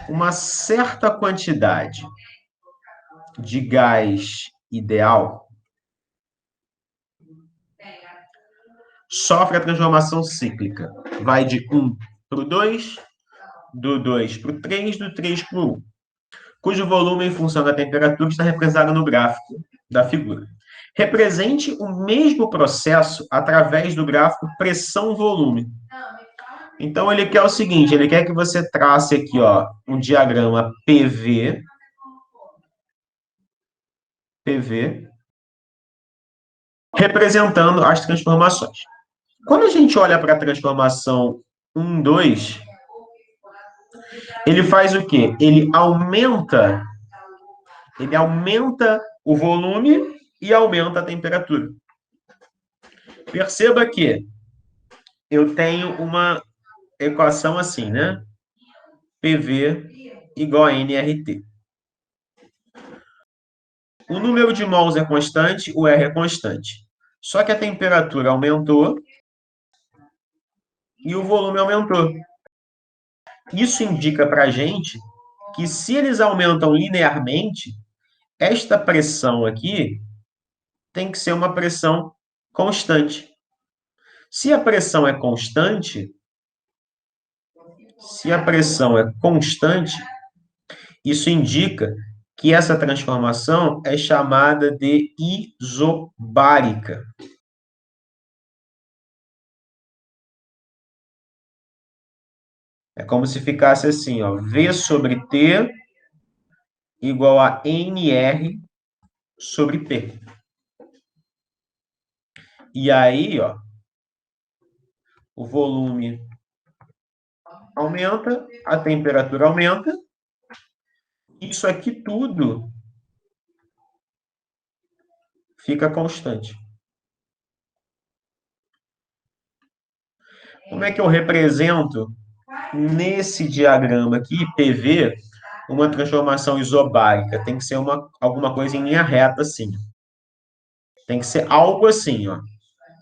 uma certa quantidade de gás ideal sofre a transformação cíclica. Vai de 1 para o 2, do 2 para o 3, do 3 para o 1, cujo volume, em função da temperatura, está representado no gráfico da figura. Represente o mesmo processo através do gráfico pressão-volume. Então, ele quer o seguinte, ele quer que você trace aqui, ó, um diagrama PV, representando as transformações. Quando a gente olha para a transformação 1, 2, ele faz o quê? Ele aumenta o volume e aumenta a temperatura. Perceba que eu tenho uma equação assim, né? PV igual a nRT. O número de mols é constante, o R é constante. Só que a temperatura aumentou e o volume aumentou. Isso indica para a gente que se eles aumentam linearmente, esta pressão aqui tem que ser uma pressão constante. Se a pressão é constante, isso indica que essa transformação é chamada de isobárica. É como se ficasse assim, ó, V sobre T igual a NR sobre P. E aí, ó, o volume aumenta, a temperatura aumenta, isso aqui tudo fica constante. Como é que eu represento nesse diagrama aqui, PV, uma transformação isobárica? Tem que ser alguma coisa em linha reta, assim. Tem que ser algo assim, ó.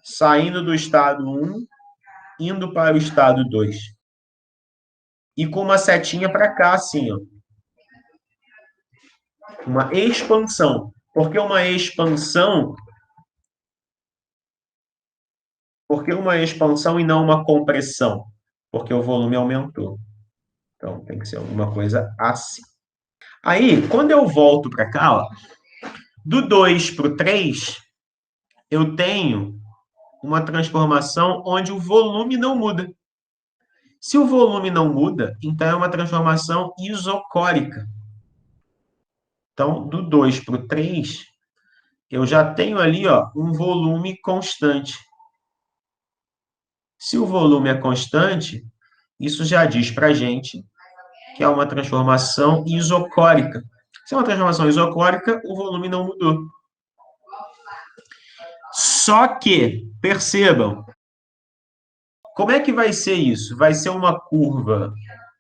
Saindo do estado 1, indo para o estado 2. E com uma setinha para cá, assim, ó. Uma expansão. Por que uma expansão? Por que uma expansão e não uma compressão? Porque o volume aumentou. Então, tem que ser alguma coisa assim. Aí, quando eu volto para cá, ó, do 2 para o 3, eu tenho uma transformação onde o volume não muda. Se o volume não muda, então é uma transformação isocórica. Então, do 2 para o 3, eu já tenho ali, ó, um volume constante. Se o volume é constante, isso já diz para a gente que é uma transformação isocórica. Se é uma transformação isocórica, o volume não mudou. Só que, percebam, como é que vai ser isso? Vai ser uma curva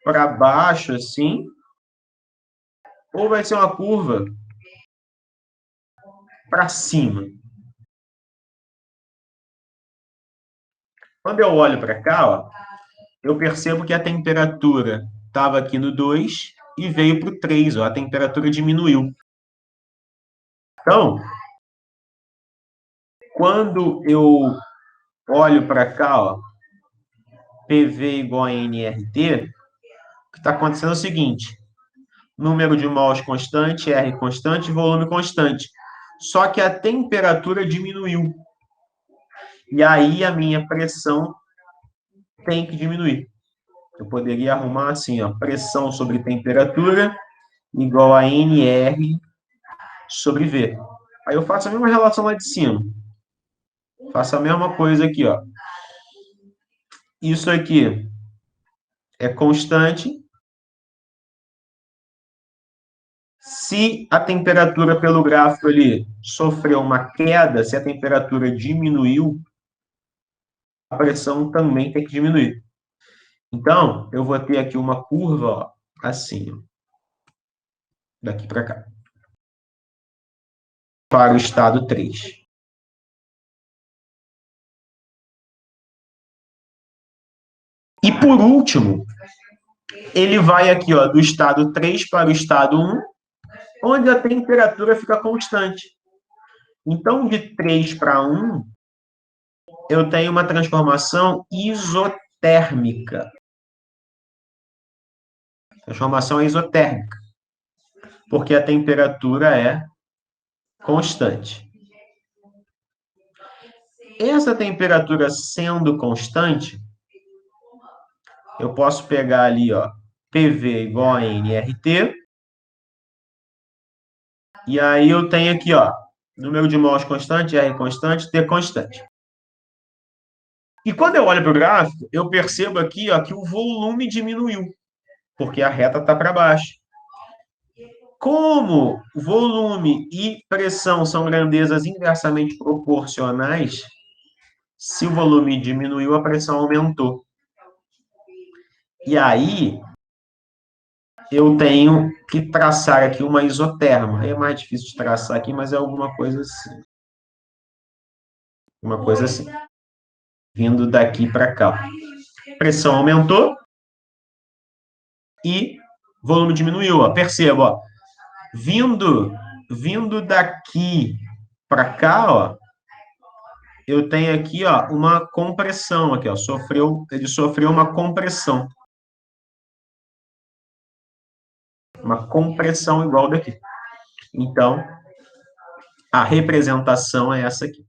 para baixo, assim, ou vai ser uma curva para cima? Quando eu olho para cá, ó, eu percebo que a temperatura estava aqui no 2 e veio para o 3, ó, a temperatura diminuiu. Então, quando eu olho para cá, ó, PV igual a nRT, o que está acontecendo é o seguinte, número de mols constante, R constante, volume constante. Só que a temperatura diminuiu. E aí a minha pressão tem que diminuir. Eu poderia arrumar assim, ó, pressão sobre temperatura igual a NR sobre V. Aí eu faço a mesma relação lá de cima. Faço a mesma coisa aqui, ó. Isso aqui é constante. Se a temperatura pelo gráfico ali sofreu uma queda, se a temperatura diminuiu, a pressão também tem que diminuir. Então, eu vou ter aqui uma curva, ó, assim, ó, daqui para cá, para o estado 3. E por último, ele vai aqui, ó, do estado 3 para o estado 1, onde a temperatura fica constante. Então, de 3 para 1, eu tenho uma transformação isotérmica. Transformação isotérmica, porque a temperatura é constante. Essa temperatura sendo constante, eu posso pegar ali, ó, PV igual a nRT, e aí eu tenho aqui, ó, número de mols constante, R constante, T constante. E quando eu olho para o gráfico, eu percebo aqui, ó, que o volume diminuiu, porque a reta está para baixo. Como volume e pressão são grandezas inversamente proporcionais, se o volume diminuiu, a pressão aumentou. E aí, eu tenho que traçar aqui uma isoterma. É mais difícil de traçar aqui, mas é alguma coisa assim. Uma coisa assim. Vindo daqui para cá. Pressão aumentou e volume diminuiu. Ó. Perceba, ó. Vindo daqui para cá, ó, eu tenho aqui, ó, uma compressão aqui, ó. Ele sofreu uma compressão. Uma compressão igual daqui. Então, a representação é essa aqui.